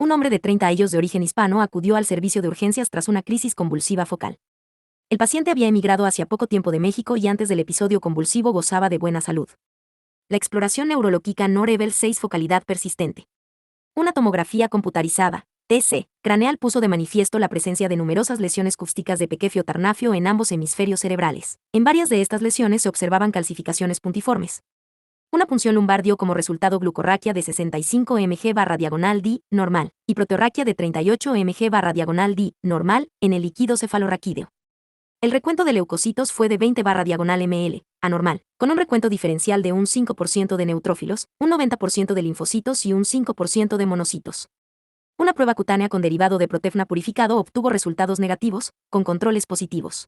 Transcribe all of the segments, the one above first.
Un hombre de 30 años de origen hispano acudió al servicio de urgencias tras una crisis convulsiva focal. El paciente había emigrado hacía poco tiempo de México y antes del episodio convulsivo gozaba de buena salud. La exploración neurológica no revela 6 focalidad persistente. Una tomografía computarizada, TC, craneal puso de manifiesto la presencia de numerosas lesiones cústicas de pequefio tarnafio en ambos hemisferios cerebrales. En varias de estas lesiones se observaban calcificaciones puntiformes. Una punción lumbar dio como resultado glucorraquia de 65 mg/D normal y proteorraquia de 38 mg/D normal en el líquido cefalorraquídeo. El recuento de leucocitos fue de 20/ml, anormal, con un recuento diferencial de un 5% de neutrófilos, un 90% de linfocitos y un 5% de monocitos. Una prueba cutánea con derivado de protefna purificado obtuvo resultados negativos, con controles positivos.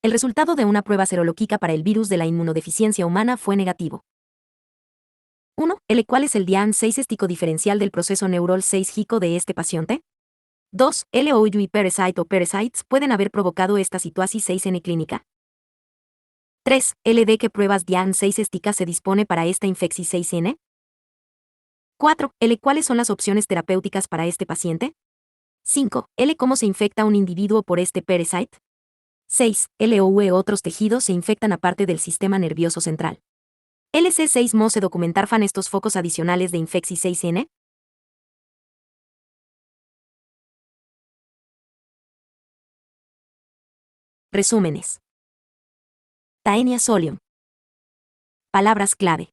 El resultado de una prueba serológica para el virus de la inmunodeficiencia humana fue negativo. 1. ¿Cuál es el DIAN6 estico diferencial del proceso Neurol 6 GICO de este paciente? 2. ¿LOUI parasite o parasites pueden haber provocado esta situasis 6N clínica? 3. ¿De qué pruebas DIAN6 esticas se dispone para esta infección 6N? 4. ¿Cuáles son las opciones terapéuticas para este paciente? 5. ¿Cómo se infecta un individuo por este parasite? 6. Otros tejidos se infectan aparte del sistema nervioso central. LC6 se documentar fan estos focos adicionales de infección 6N? Resúmenes. Taenia solium. Palabras clave.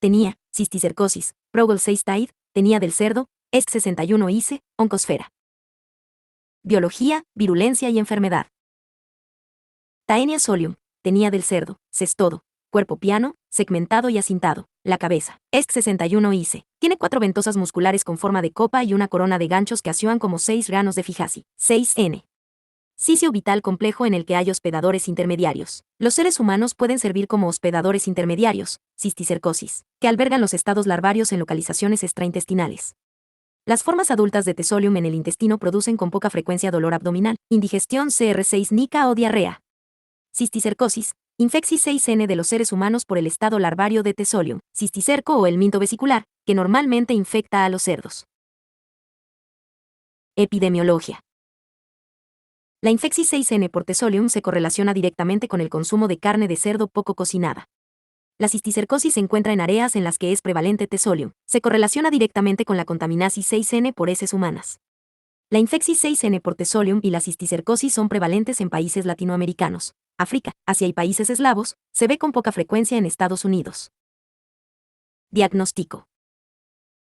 Tenía, cisticercosis, Progol 6 TAID, tenía del cerdo, EST61 ICE, oncosfera. Biología, virulencia y enfermedad. Taenia solium, tenía del cerdo, cestodo, cuerpo piano, segmentado y acintado, la cabeza, EST61 ICE, tiene 4 ventosas musculares con forma de copa y una corona de ganchos que actúan como 6 granos de Fijasi, 6N. Sisio vital complejo en el que hay hospedadores intermediarios. Los seres humanos pueden servir como hospedadores intermediarios, cisticercosis, que albergan los estados larvarios en localizaciones extraintestinales. Las formas adultas de T. solium en el intestino producen con poca frecuencia dolor abdominal, indigestión CR6 nica o diarrea. Cisticercosis, infección 6N de los seres humanos por el estado larvario de T. solium, cisticerco o el minto vesicular, que normalmente infecta a los cerdos. Epidemiología. La infección 6N por T. solium se correlaciona directamente con el consumo de carne de cerdo poco cocinada. La cisticercosis se encuentra en áreas en las que es prevalente T. solium. Se correlaciona directamente con la contaminasis 6N por heces humanas. La infección 6N por T. solium y la cisticercosis son prevalentes en países latinoamericanos, África, Asia y países eslavos. Se ve con poca frecuencia en Estados Unidos. Diagnóstico.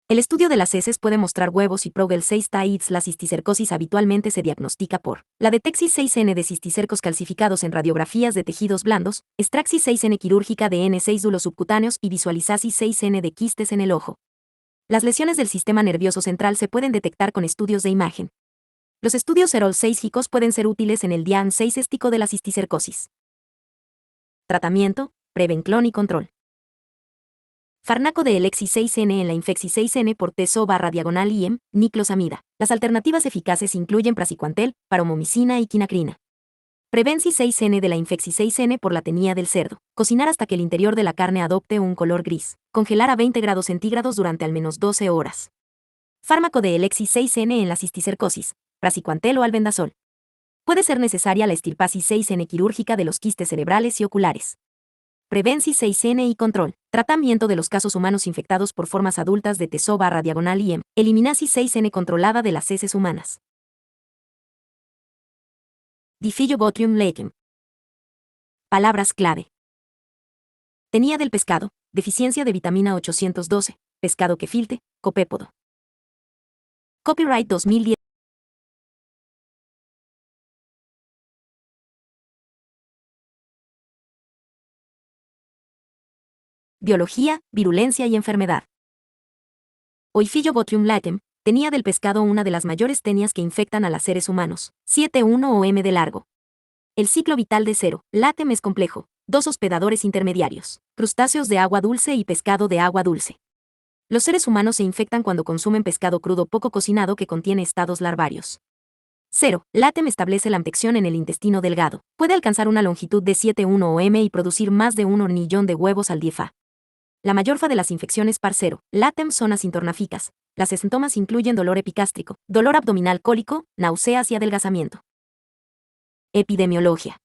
El estudio de las heces puede mostrar huevos y Progol 6 TAIDs. La cisticercosis habitualmente se diagnostica por la detección 6N de cisticercos calcificados en radiografías de tejidos blandos, extraxis 6N quirúrgica de N6 dulos subcutáneos y visualizasis 6N de quistes en el ojo. Las lesiones del sistema nervioso central se pueden detectar con estudios de imagen. Los estudios Erol 6 GICOS pueden ser útiles en el DIAN6 estico de la cisticercosis. Tratamiento, prevención y control. Fármaco de Elexi 6N en la infección 6N por TSO/IM, niclosamida. Las alternativas eficaces incluyen praziquantel, paromomicina y quinacrina. Prevenci 6N de la infección 6N por la tenía del cerdo. Cocinar hasta que el interior de la carne adopte un color gris. Congelar a 20 grados centígrados durante al menos 12 horas. Fármaco de Elexi 6N en la cisticercosis. Praziquantel o albendazol. Puede ser necesaria la extirpasis 6N quirúrgica de los quistes cerebrales y oculares. Prevenci 6N y control. Tratamiento de los casos humanos infectados por formas adultas de TSO/IM. Eliminasis 6N controlada de las heces humanas. Diffidobotryum laetum. Palabras clave. Tenía del pescado, deficiencia de vitamina 812, pescado que filte, copépodo. Copyright 2010. Biología, virulencia y enfermedad. Ophiobothrium laetum, tenía del pescado una de las mayores tenias que infectan a los seres humanos, 7,1 o m de largo. El ciclo vital de 0, latem es complejo, 2 hospedadores intermediarios, crustáceos de agua dulce y pescado de agua dulce. Los seres humanos se infectan cuando consumen pescado crudo poco cocinado que contiene estados larvarios. 0. Latem establece la infección en el intestino delgado. Puede alcanzar una longitud de 7,1 o m y producir más de 1 hornillón de huevos al día. La mayor de las infecciones par 0, LATEM son asintornáficas. Las síntomas incluyen dolor epigástrico, dolor abdominal cólico, náuseas y adelgazamiento. Epidemiología.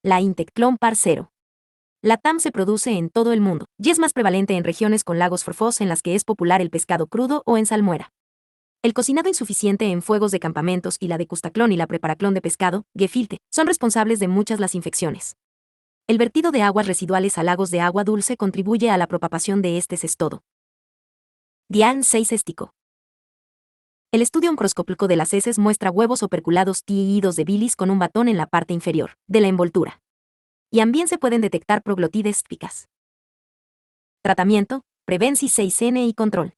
La Intectlón par 0. La TAM se produce en todo el mundo, y es más prevalente en regiones con lagos forfós en las que es popular el pescado crudo o en salmuera. El cocinado insuficiente en fuegos de campamentos y la degustaclón y la preparaclón de pescado, gefilte, son responsables de muchas las infecciones. El vertido de aguas residuales a lagos de agua dulce contribuye a la propagación de este cestodo. Dian 6 éstico. El estudio microscópico de las heces muestra huevos operculados tiídos de bilis con un batón en la parte inferior de la envoltura. Y también se pueden detectar proglotides picas. Tratamiento, prevenci 6N y control.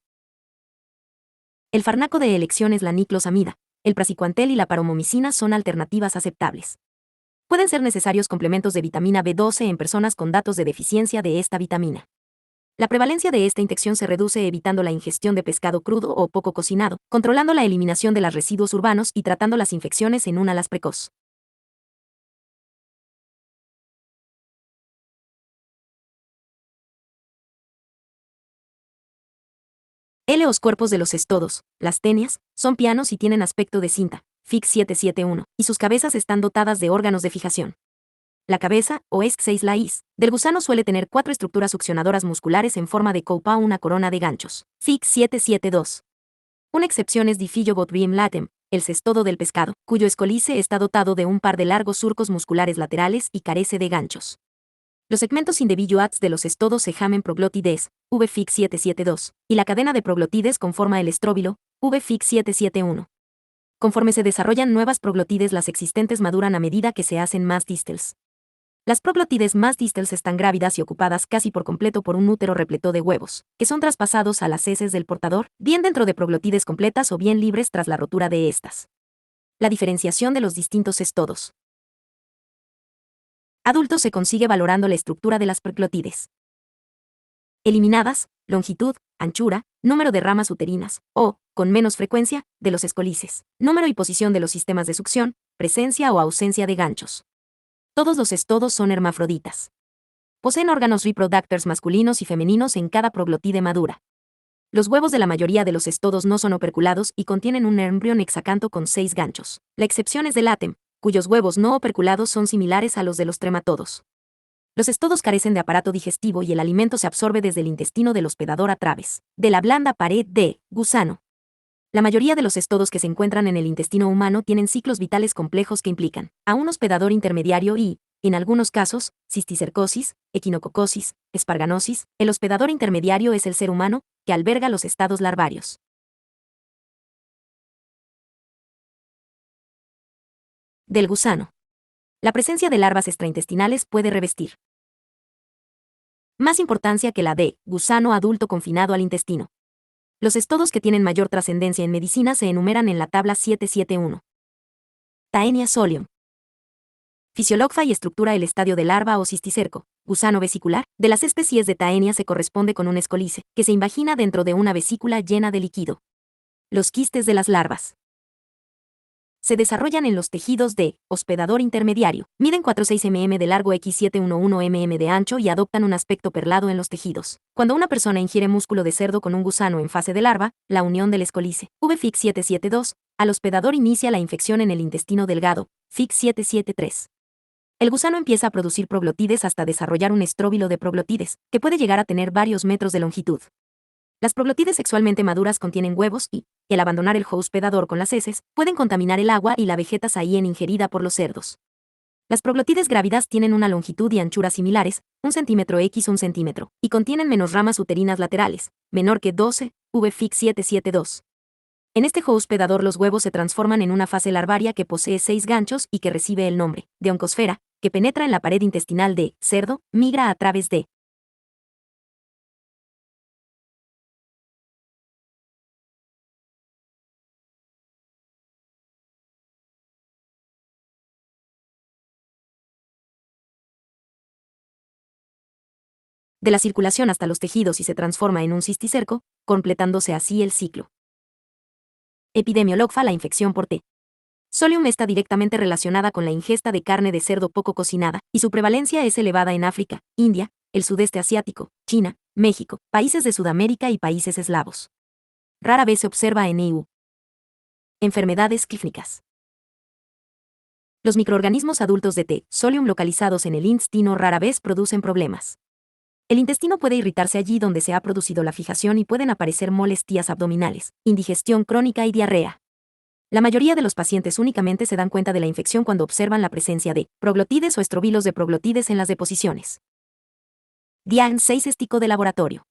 El fármaco de elección es la niclosamida. El praziquantel y la paromomicina son alternativas aceptables. Pueden ser necesarios complementos de vitamina B12 en personas con datos de deficiencia de esta vitamina. La prevalencia de esta infección se reduce evitando la ingestión de pescado crudo o poco cocinado, controlando la eliminación de los residuos urbanos y tratando las infecciones en una las precoz. Los cuerpos de los cestodos, las tenias, son pianos y tienen aspecto de cinta, FIX 771, y sus cabezas están dotadas de órganos de fijación. La cabeza, o ESC6 laís, del gusano suele tener 4 estructuras succionadoras musculares en forma de copa o una corona de ganchos, FIX 772. Una excepción es Diphyllobothrium latem, el cestodo del pescado, cuyo escolice está dotado de un par de largos surcos musculares laterales y carece de ganchos. Los segmentos individuals de los cestodos se llaman proglotides, VFIX 772, y la cadena de proglotides conforma el estróbilo, VFIX 771. Conforme se desarrollan nuevas proglotides, las existentes maduran a medida que se hacen más distals. Las proglotides más distals están grávidas y ocupadas casi por completo por un útero repleto de huevos, que son traspasados a las heces del portador, bien dentro de proglotides completas o bien libres tras la rotura de estas. La diferenciación de los distintos cestodos adultos se consigue valorando la estructura de las proglotides. Eliminadas, longitud, anchura, número de ramas uterinas, o, con menos frecuencia, de los escolices, número y posición de los sistemas de succión, presencia o ausencia de ganchos. Todos los cestodos son hermafroditas. Poseen órganos reproductores masculinos y femeninos en cada proglotide madura. Los huevos de la mayoría de los cestodos no son operculados y contienen un embrión hexacanto con 6 ganchos. La excepción es del látem, cuyos huevos no operculados son similares a los de los trematodos. Los cestodos carecen de aparato digestivo y el alimento se absorbe desde el intestino del hospedador a través de la blanda pared de gusano. La mayoría de los cestodos que se encuentran en el intestino humano tienen ciclos vitales complejos que implican a un hospedador intermediario y, en algunos casos, cisticercosis, equinococosis, esparganosis. El hospedador intermediario es el ser humano, que alberga los estados larvarios. Del gusano. La presencia de larvas extraintestinales puede revestir más importancia que la de gusano adulto confinado al intestino. Los cestodos que tienen mayor trascendencia en medicina se enumeran en la tabla 771. Taenia solium. Fisiología y estructura. El estadio de larva o cisticerco, gusano vesicular, de las especies de Taenia se corresponde con un escolice, que se invagina dentro de una vesícula llena de líquido. Los quistes de las larvas se desarrollan en los tejidos de hospedador intermediario, miden 4,6 mm de largo x 711 mm de ancho y adoptan un aspecto perlado en los tejidos. Cuando una persona ingiere músculo de cerdo con un gusano en fase de larva, la unión del escolice, VFIX 772, al hospedador inicia la infección en el intestino delgado, FIX 773. El gusano empieza a producir proglotides hasta desarrollar un estróbilo de proglotides, que puede llegar a tener varios metros de longitud. Las proglotides sexualmente maduras contienen huevos y, al abandonar el hospedador con las heces, pueden contaminar el agua y la vegeta en ingerida por los cerdos. Las proglotides grávidas tienen una longitud y anchura similares, 1 cm x 1 cm, y contienen menos ramas uterinas laterales, menor que 12, VFIX 772. En este hospedador los huevos se transforman en una fase larvaria que posee 6 ganchos y que recibe el nombre de oncosfera, que penetra en la pared intestinal de cerdo, migra a través de la circulación hasta los tejidos y se transforma en un cisticerco, completándose así el ciclo. Epidemiología. La infección por T. Solium está directamente relacionada con la ingesta de carne de cerdo poco cocinada, y su prevalencia es elevada en África, India, el sudeste asiático, China, México, países de Sudamérica y países eslavos. Rara vez se observa en EU. Enfermedades clínicas. Los microorganismos adultos de T. solium localizados en el intestino rara vez producen problemas. El intestino puede irritarse allí donde se ha producido la fijación y pueden aparecer molestias abdominales, indigestión crónica y diarrea. La mayoría de los pacientes únicamente se dan cuenta de la infección cuando observan la presencia de proglotides o estrobilos de proglotides en las deposiciones. Diagnóstico de laboratorio.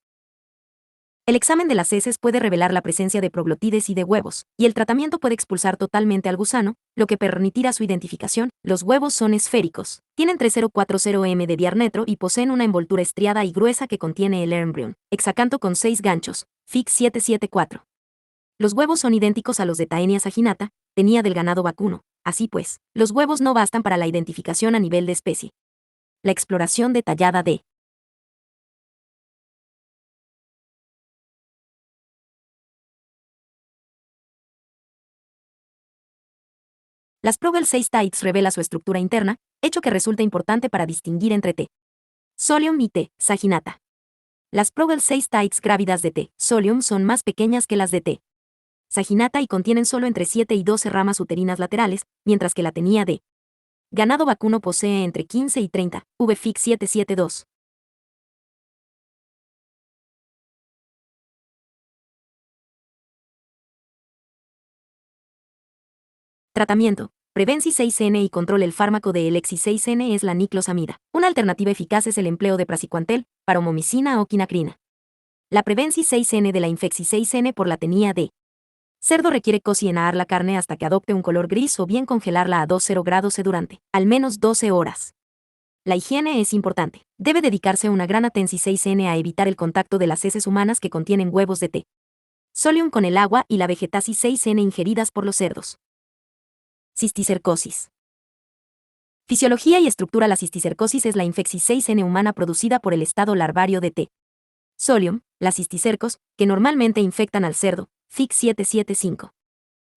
El examen de las heces puede revelar la presencia de proglotides y de huevos, y el tratamiento puede expulsar totalmente al gusano, lo que permitirá su identificación. Los huevos son esféricos, tienen 3040 m de diámetro y poseen una envoltura estriada y gruesa que contiene el embrión, hexacanto con 6 ganchos, FIC 774. Los huevos son idénticos a los de Taenia saginata, tenía del ganado vacuno. Así pues, los huevos no bastan para la identificación a nivel de especie. La exploración detallada de las Progel 6 Tides revela su estructura interna, hecho que resulta importante para distinguir entre T. solium y T. saginata. Las Progel 6 Tides grávidas de T. solium son más pequeñas que las de T. saginata y contienen solo entre 7 y 12 ramas uterinas laterales, mientras que la tenía de ganado vacuno posee entre 15 y 30, VFIC 772. Tratamiento. Prevenci 6N y control. El fármaco de Elexi 6N es la niclosamida. Una alternativa eficaz es el empleo de praziquantel, paromomicina o quinacrina. La Prevenci 6N de la Infexi 6N por la tenía de cerdo requiere cocinar la carne hasta que adopte un color gris o bien congelarla a 20 grados C durante al menos 12 horas. La higiene es importante. Debe dedicarse una gran atención 6N a evitar el contacto de las heces humanas que contienen huevos de T. solium con el agua y la vegetasis 6N ingeridas por los cerdos. Cisticercosis. Fisiología y estructura. La cisticercosis es la infección 6N humana producida por el estado larvario de T. solium, las cisticercos, que normalmente infectan al cerdo, FIC 775.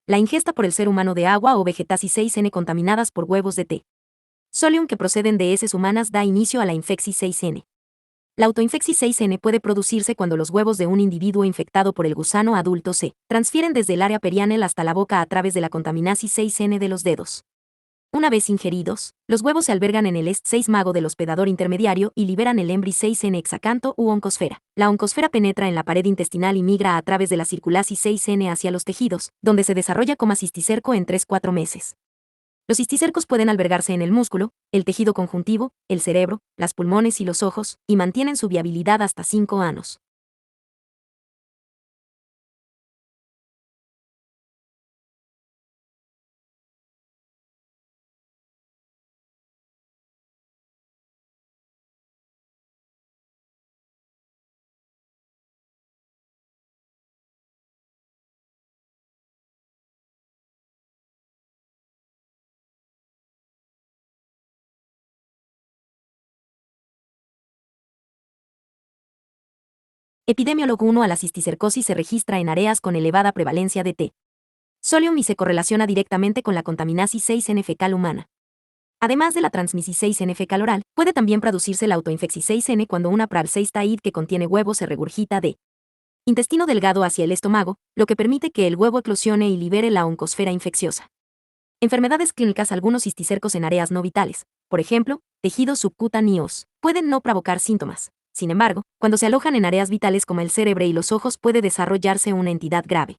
La ingesta por el ser humano de agua o vegetasis 6N contaminadas por huevos de T. solium que proceden de heces humanas da inicio a la infección 6N. La autoinfección 6N puede producirse cuando los huevos de un individuo infectado por el gusano adulto se transfieren desde el área perianal hasta la boca a través de la contaminasis 6N de los dedos. Una vez ingeridos, los huevos se albergan en el EST6 mago del hospedador intermediario y liberan el embry 6N hexacanto u oncosfera. La oncosfera penetra en la pared intestinal y migra a través de la circulasis 6N hacia los tejidos, donde se desarrolla como cisticerco en 3-4 meses. Los cisticercos pueden albergarse en el músculo, el tejido conjuntivo, el cerebro, las pulmones y los ojos, y mantienen su viabilidad hasta 5 años. Epidemiólogo 1. A la cisticercosis se registra en áreas con elevada prevalencia de T. solium y se correlaciona directamente con la contaminasis 6N fecal humana. Además de la transmisión 6N fecal oral, puede también producirse la autoinfección 6N cuando una Pral 6 Taid que contiene huevos se regurgita de intestino delgado hacia el estómago, lo que permite que el huevo eclosione y libere la oncosfera infecciosa. Enfermedades clínicas. Algunos cisticercos en áreas no vitales, por ejemplo, tejidos subcutáneos, pueden no provocar síntomas. Sin embargo, cuando se alojan en áreas vitales como el cerebro y los ojos puede desarrollarse una entidad grave.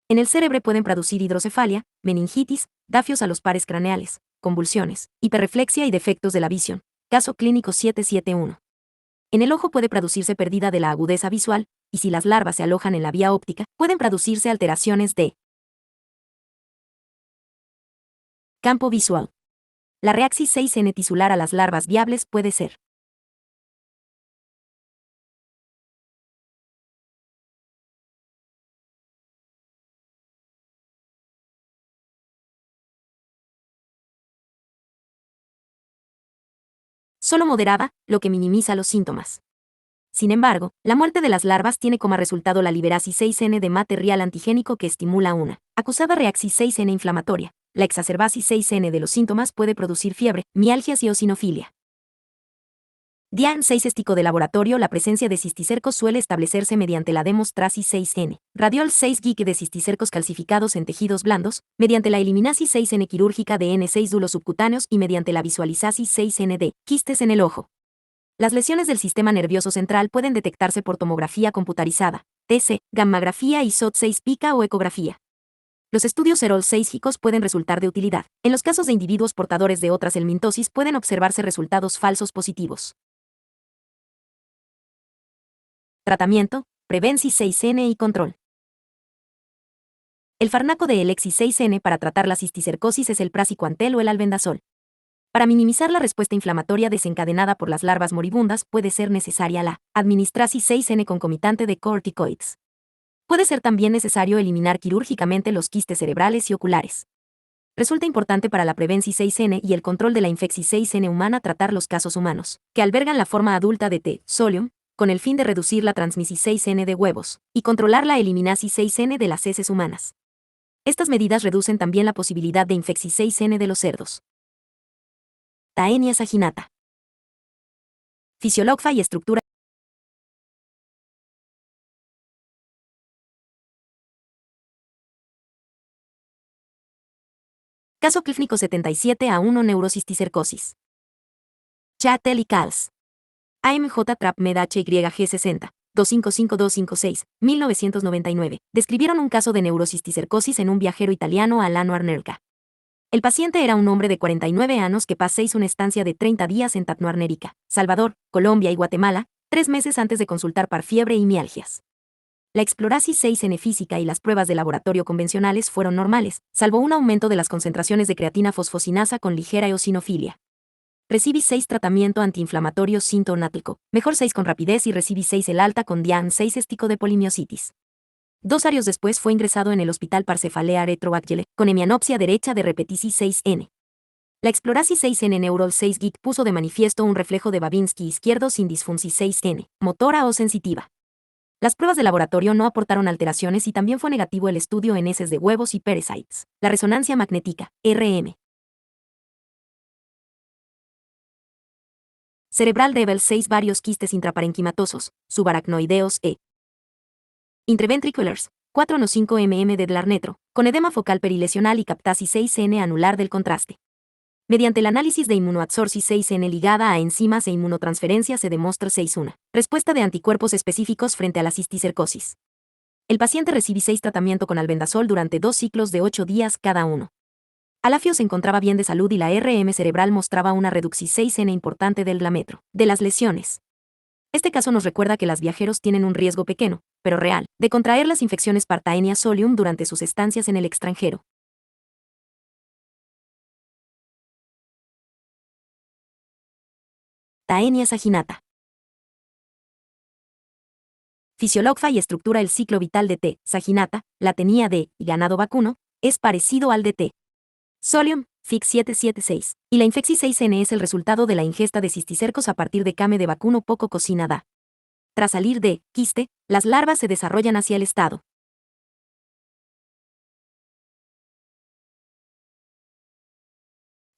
En el cerebro pueden producir hidrocefalia, meningitis, dafios a los pares craneales, convulsiones, hiperreflexia y defectos de la visión. Caso clínico 771. En el ojo puede producirse pérdida de la agudeza visual, y si las larvas se alojan en la vía óptica, pueden producirse alteraciones de campo visual. La reaxis 6N tisular a las larvas viables puede ser solo moderada, lo que minimiza los síntomas. Sin embargo, la muerte de las larvas tiene como resultado la liberasis 6N de material antigénico que estimula una acusada reaxis 6N inflamatoria. La exacerbasis 6N de los síntomas puede producir fiebre, mialgias y eosinofilia. DIAN 6 estico de laboratorio. La presencia de cisticercos suele establecerse mediante la demostrasis 6N. Radiol 6 GIC de cisticercos calcificados en tejidos blandos, mediante la eliminasis 6N quirúrgica de N6 dulos subcutáneos y mediante la visualizasis 6ND, quistes en el ojo. Las lesiones del sistema nervioso central pueden detectarse por tomografía computarizada, TC, gammagrafía y SOT6 pica o ecografía. Los estudios Serol 6 GICos pueden resultar de utilidad. En los casos de individuos portadores de otras helmintosis pueden observarse resultados falsos positivos. Tratamiento, Prevencis 6N y control. El fármaco de Elexis 6N para tratar la cisticercosis es el praziquantel o el albendazol. Para minimizar la respuesta inflamatoria desencadenada por las larvas moribundas puede ser necesaria la administrasis 6N concomitante de corticoides. Puede ser también necesario eliminar quirúrgicamente los quistes cerebrales y oculares. Resulta importante para la Prevencis 6N y el control de la infeccis 6N humana tratar los casos humanos, que albergan la forma adulta de T. solium, con el fin de reducir la transmisis 6N de huevos, y controlar la eliminasis 6N de las heces humanas. Estas medidas reducen también la posibilidad de infeccis 6N de los cerdos. Taenia saginata. Fisiología y estructura. Caso clínico 77A1 neurocisticercosis. Chatel y Cals. AMJ Trap Med HYG60, 255256, 1999, describieron un caso de neurocisticercosis en un viajero italiano Alano Arnerca. El paciente era un hombre de 49 años que pasó una estancia de 30 días en Tatnoarnérica, Salvador, Colombia y Guatemala, 3 meses antes de consultar par fiebre y mialgias. La explorasis 6N física y las pruebas de laboratorio convencionales fueron normales, salvo un aumento de las concentraciones de creatina fosfocinasa con ligera eosinofilia. Recibí 6 tratamiento antiinflamatorio sintomático, mejor 6 con rapidez y recibí 6 el alta con DIAN 6 estico de polimiositis. 2 años después fue ingresado en el hospital Parcefalea Retroactile, con hemianopsia derecha de repetisis 6N. La explorasis 6N Neurol 6 GIC puso de manifiesto un reflejo de Babinski izquierdo sin disfunsis 6N, motora o sensitiva. Las pruebas de laboratorio no aportaron alteraciones y también fue negativo el estudio en heces de huevos y parasites. La resonancia magnética, RM. Cerebral Level 6 varios quistes intraparenquimatosos, subaracnoideos Intraventriculars, 4,5 mm de Dlarnetro, con edema focal perilesional y captasis 6N anular del contraste. Mediante el análisis de inmunoadsorsis 6N ligada a enzimas e inmunotransferencia se demuestra 6.1. Respuesta de anticuerpos específicos frente a la cisticercosis. El paciente recibió 6 tratamiento con albendazol durante 2 ciclos de 8 días cada uno. Alafio se encontraba bien de salud y la RM cerebral mostraba una reducción 6N importante del Dlarnetro. De las lesiones. Este caso nos recuerda que las viajeros tienen un riesgo pequeño, pero real, de contraer las infecciones par Taenia solium durante sus estancias en el extranjero. Taenia saginata. Fisiología y estructura. El ciclo vital de T. saginata, la tenía de ganado vacuno, es parecido al de T. solium, FIC 776, y la infeccis 6N es el resultado de la ingesta de cisticercos a partir de came de vacuno poco cocinada. Tras salir de quiste, las larvas se desarrollan hacia el estado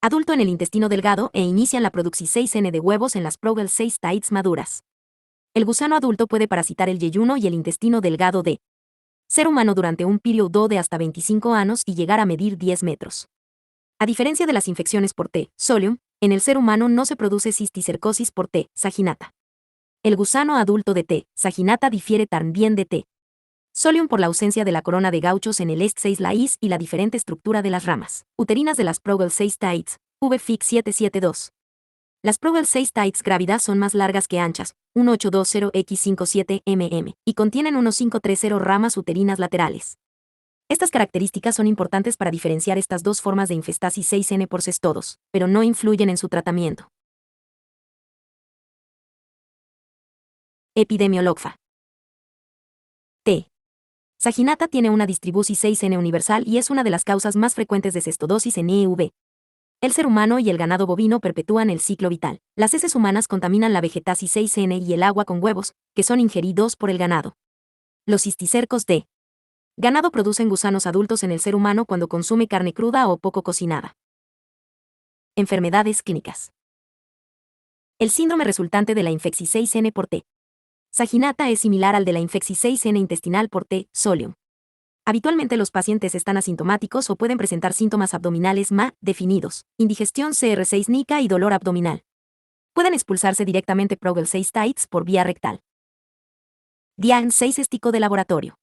adulto en el intestino delgado e inician la producción 6N de huevos en las Progel 6 tides maduras. El gusano adulto puede parasitar el yeyuno y el intestino delgado de ser humano durante un periodo de hasta 25 años y llegar a medir 10 metros. A diferencia de las infecciones por T. solium, en el ser humano no se produce cisticercosis por T. saginata. El gusano adulto de T. saginata difiere también de T. solium por la ausencia de la corona de gauchos en el EST6 laís y la diferente estructura de las ramas uterinas de las Progel 6 tides, VFIC 772. Las Progel 6 tides grávidas son más largas que anchas, 1820x57 mm, y contienen unos 530 ramas uterinas laterales. Estas características son importantes para diferenciar estas dos formas de infestasis 6N por cestodos, pero no influyen en su tratamiento. Epidemiología. T. saginata tiene una distribución 6N universal y es una de las causas más frecuentes de cestodosis en EUV. El ser humano y el ganado bovino perpetúan el ciclo vital. Las heces humanas contaminan la vegetasis 6N y el agua con huevos, que son ingeridos por el ganado. Los cisticercos de ganado producen gusanos adultos en el ser humano cuando consume carne cruda o poco cocinada. Enfermedades clínicas. El síndrome resultante de la infección 6N por T. Saginata es similar al de la infección 6N intestinal por T. Solium. Habitualmente los pacientes están asintomáticos o pueden presentar síntomas abdominales definidos, indigestión CR6 nica y dolor abdominal. Pueden expulsarse directamente Progel 6 tides por vía rectal. DIAN 6 estico de laboratorio.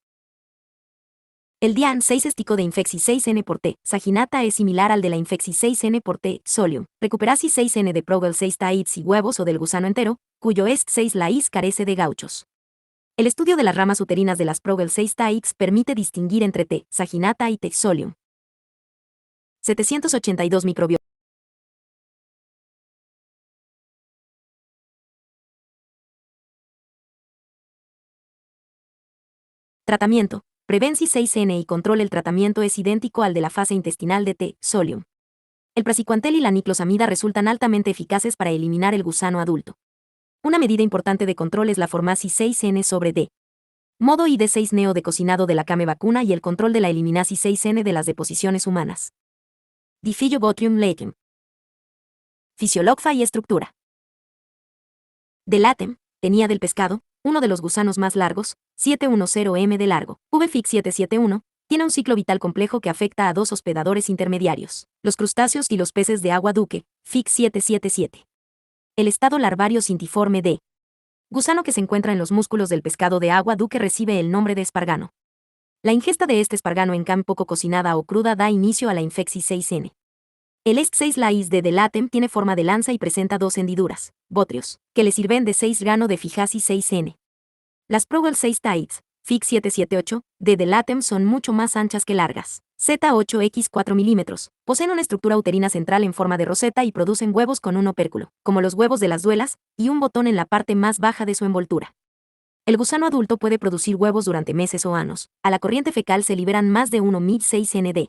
El DIAN 6 estico de infección 6N por T. Saginata es similar al de la infección 6N por T. Solium. Recuperasis 6N de Progel 6 tides y huevos o del gusano entero, cuyo EST6 laís carece de gauchos. El estudio de las ramas uterinas de las Progel 6 tides permite distinguir entre T. saginata y T. Solium. 782 microbios. Tratamiento. Prevenci 6N y control. El tratamiento es idéntico al de la fase intestinal de T. Solium. El praziquantel y la niclosamida resultan altamente eficaces para eliminar el gusano adulto. Una medida importante de control es la formasis 6N sobre D. Modo ID6 neo de cocinado de la came vacuna y el control de la eliminasis 6N de las deposiciones humanas. Difillobotrium latem. Fisiologfa y estructura. Delatem, tenía del pescado, uno de los gusanos más largos, 710m de largo, VFIC 771, tiene un ciclo vital complejo que afecta a dos hospedadores intermediarios, los crustáceos y los peces de agua duque, FIC 777. El estado larvario cintiforme de gusano que se encuentra en los músculos del pescado de agua duque recibe el nombre de espargano. La ingesta de este espargano en cam poco cocinada o cruda da inicio a la infección 6N. El EST6 laís de Delatem tiene forma de lanza y presenta dos hendiduras, botrios, que le sirven de 6 grano de fijasis 6N. Las Progel 6 tides, FIC 778, de Delatem son mucho más anchas que largas, Z8X 4 mm, poseen una estructura uterina central en forma de roseta y producen huevos con un opérculo, como los huevos de las duelas, y un botón en la parte más baja de su envoltura. El gusano adulto puede producir huevos durante meses o años. A la corriente fecal se liberan más de 1.006 nd.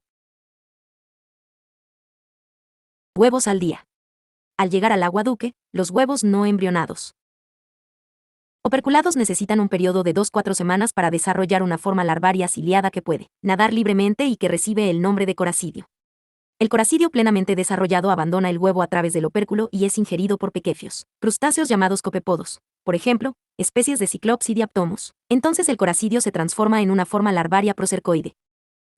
Huevos al día. Al llegar al agua duque, los huevos no embrionados operculados necesitan un periodo de 2-4 semanas para desarrollar una forma larvaria ciliada que puede nadar libremente y que recibe el nombre de coracidio. El coracidio plenamente desarrollado abandona el huevo a través del opérculo y es ingerido por pequeños crustáceos llamados copepodos, por ejemplo, especies de Cyclops y Diaptomus. Entonces el coracidio se transforma en una forma larvaria procercoide.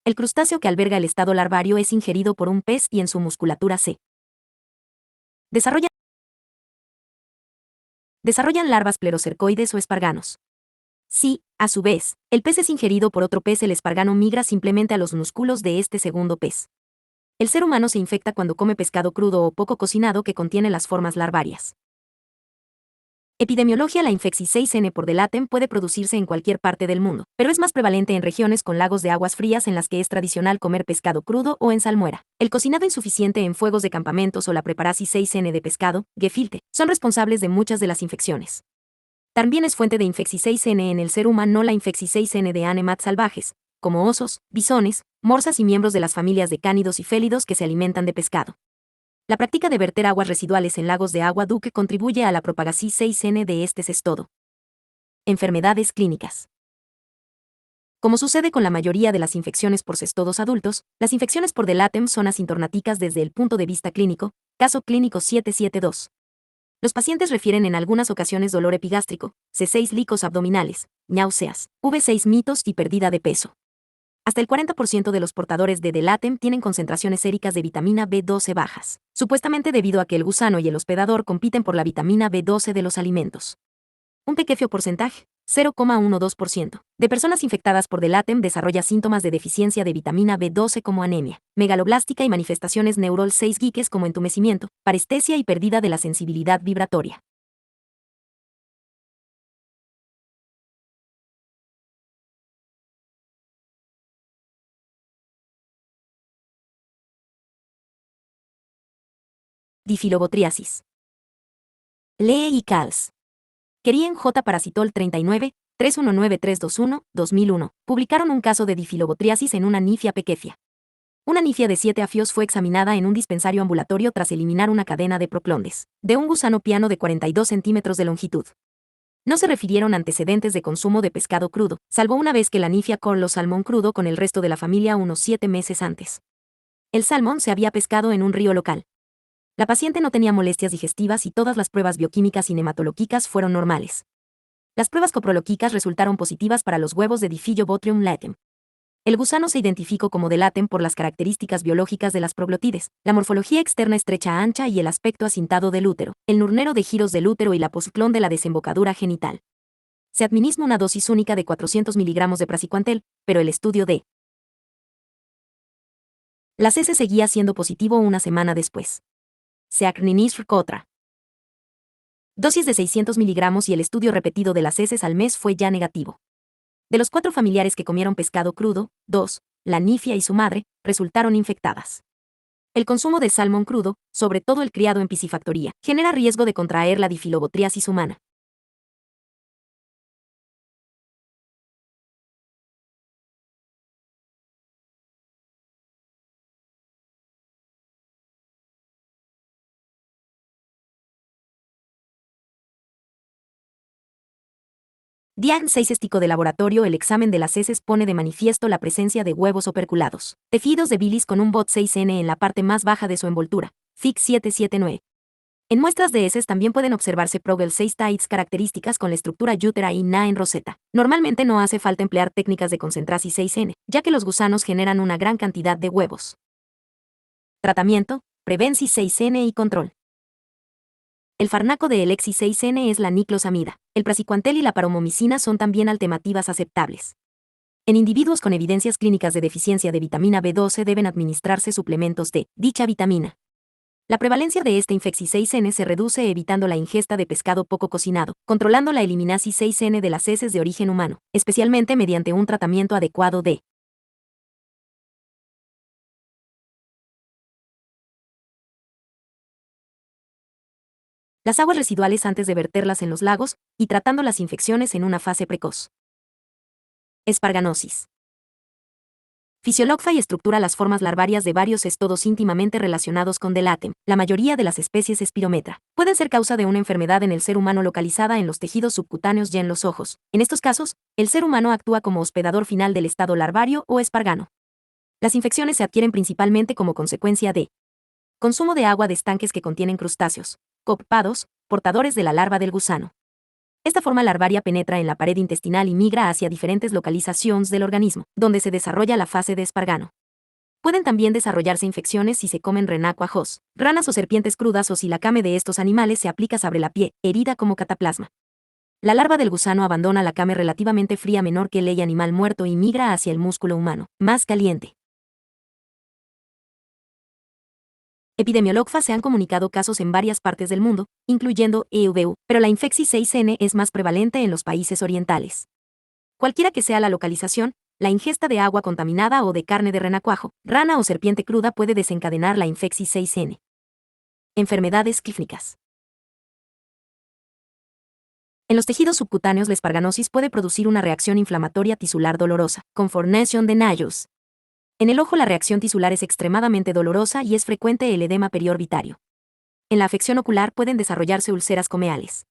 El crustáceo que alberga el estado larvario es ingerido por un pez y en su musculatura se desarrollan larvas plerocercoides o esparganos. Si, a su vez, el pez es ingerido por otro pez, el espargano migra simplemente a los músculos de este segundo pez. El ser humano se infecta cuando come pescado crudo o poco cocinado que contiene las formas larvarias. Epidemiología. La infección 6N por Delatem puede producirse en cualquier parte del mundo, pero es más prevalente en regiones con lagos de aguas frías en las que es tradicional comer pescado crudo o en salmuera. El cocinado insuficiente en fuegos de campamentos o la preparasis 6N de pescado, gefilte, son responsables de muchas de las infecciones. También es fuente de infección 6N en el ser humano la infección 6N de animales salvajes, como osos, bisones, morsas y miembros de las familias de cánidos y félidos que se alimentan de pescado. La práctica de verter aguas residuales en lagos de agua duque contribuye a la propagación 6N de este cestodo. Enfermedades clínicas. Como sucede con la mayoría de las infecciones por cestodos adultos, las infecciones por Delatem son asintomáticas desde el punto de vista clínico, caso clínico 772. Los pacientes refieren en algunas ocasiones dolor epigástrico, C6 licos abdominales, náuseas, V6 mitos y pérdida de peso. Hasta el 40% de los portadores de Delatem tienen concentraciones séricas de vitamina B12 bajas, supuestamente debido a que el gusano y el hospedador compiten por la vitamina B12 de los alimentos. Un pequeño porcentaje, 0,12%, de personas infectadas por Delatem desarrolla síntomas de deficiencia de vitamina B12 como anemia, megaloblástica y manifestaciones neurol 6 guiques como entumecimiento, parestesia y pérdida de la sensibilidad vibratoria. Difilobotriasis. Lee y Cals. Querien J. Parasitol 39, 319321, 2001, publicaron un caso de difilobotriasis en una nifia pequeña. Una nifia de 7 afios fue examinada en un dispensario ambulatorio tras eliminar una cadena de proclondes, de un gusano piano de 42 centímetros de longitud. No se refirieron antecedentes de consumo de pescado crudo, salvo una vez que la nifia coló salmón crudo con el resto de la familia unos 7 meses antes. El salmón se había pescado en un río local. La paciente no tenía molestias digestivas y todas las pruebas bioquímicas y nematológicas fueron normales. Las pruebas coprológicas resultaron positivas para los huevos de Diphyllobotrium latem. El gusano se identificó como de latem por las características biológicas de las proglotides, la morfología externa estrecha ancha y el aspecto acintado del útero, el nurnero de giros del útero y la posclón de la desembocadura genital. Se administra una dosis única de 400 miligramos de praziquantel, pero el estudio de las heces seguía siendo positivo una semana después. Seacninis otra dosis de 600 miligramos y el estudio repetido de las heces al mes fue ya negativo. De los 4 familiares que comieron pescado crudo, 2, la nifia y su madre, resultaron infectadas. El consumo de salmón crudo, sobre todo el criado en piscifactoría, genera riesgo de contraer la difilobotriasis humana. Diagnóstico de laboratorio. El examen de las heces pone de manifiesto la presencia de huevos operculados, tejidos de bilis con un BOT6N en la parte más baja de su envoltura, FIC779. En muestras de heces también pueden observarse Progel 6 tides características con la estructura uterina en roseta. Normalmente no hace falta emplear técnicas de concentrasis 6N, ya que los gusanos generan una gran cantidad de huevos. Tratamiento, Prevenci 6N y control. El fármaco de Elexi 6N es la niclosamida. El praziquantel y la paromomicina son también alternativas aceptables. En individuos con evidencias clínicas de deficiencia de vitamina B12 deben administrarse suplementos de dicha vitamina. La prevalencia de esta infección 6N se reduce evitando la ingesta de pescado poco cocinado, controlando la eliminasis 6N de las heces de origen humano, especialmente mediante un tratamiento adecuado de las aguas residuales antes de verterlas en los lagos y tratando las infecciones en una fase precoz. Esparganosis. Fisiologfa y estructura las formas larvarias de varios estodos íntimamente relacionados con Delatem. La mayoría de las especies Espirometra pueden ser causa de una enfermedad en el ser humano localizada en los tejidos subcutáneos y en los ojos. En estos casos, el ser humano actúa como hospedador final del estado larvario o espargano. Las infecciones se adquieren principalmente como consecuencia de consumo de agua de estanques que contienen crustáceos, copepodos, portadores de la larva del gusano. Esta forma larvaria penetra en la pared intestinal y migra hacia diferentes localizaciones del organismo, donde se desarrolla la fase de espargano. Pueden también desarrollarse infecciones si se comen renacuajos, ranas o serpientes crudas o si la came de estos animales se aplica sobre la piel, herida como cataplasma. La larva del gusano abandona la came relativamente fría menor que el animal muerto y migra hacia el músculo humano, más caliente. Epidemiologfa se han comunicado casos en varias partes del mundo, incluyendo EUVU, pero la infección 6N es más prevalente en los países orientales. Cualquiera que sea la localización, la ingesta de agua contaminada o de carne de renacuajo, rana o serpiente cruda puede desencadenar la infección 6N. Enfermedades clínicas. En los tejidos subcutáneos la esparganosis puede producir una reacción inflamatoria tisular dolorosa, con formación de nayos. En el ojo la reacción tisular es extremadamente dolorosa y es frecuente el edema periorbitario. En la afección ocular pueden desarrollarse úlceras comeales.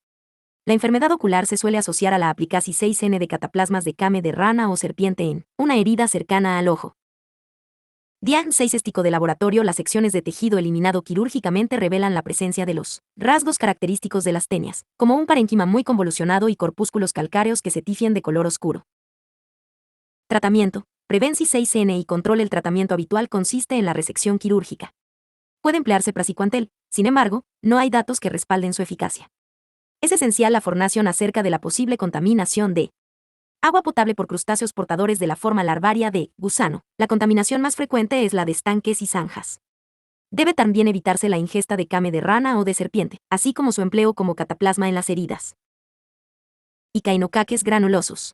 La enfermedad ocular se suele asociar a la aplicasis 6N de cataplasmas de came de rana o serpiente en una herida cercana al ojo. Diagnóstico de laboratorio. Las secciones de tejido eliminado quirúrgicamente revelan la presencia de los rasgos característicos de las tenias, como un parénquima muy convolucionado y corpúsculos calcáreos que se tifian de color oscuro. Tratamiento. Prevenci 6N y control. El tratamiento habitual consiste en la resección quirúrgica. Puede emplearse praziquantel, sin embargo, no hay datos que respalden su eficacia. Es esencial la formación acerca de la posible contaminación de agua potable por crustáceos portadores de la forma larvaria de gusano. La contaminación más frecuente es la de estanques y zanjas. Debe también evitarse la ingesta de came de rana o de serpiente, así como su empleo como cataplasma en las heridas. Echinococcus granulosus.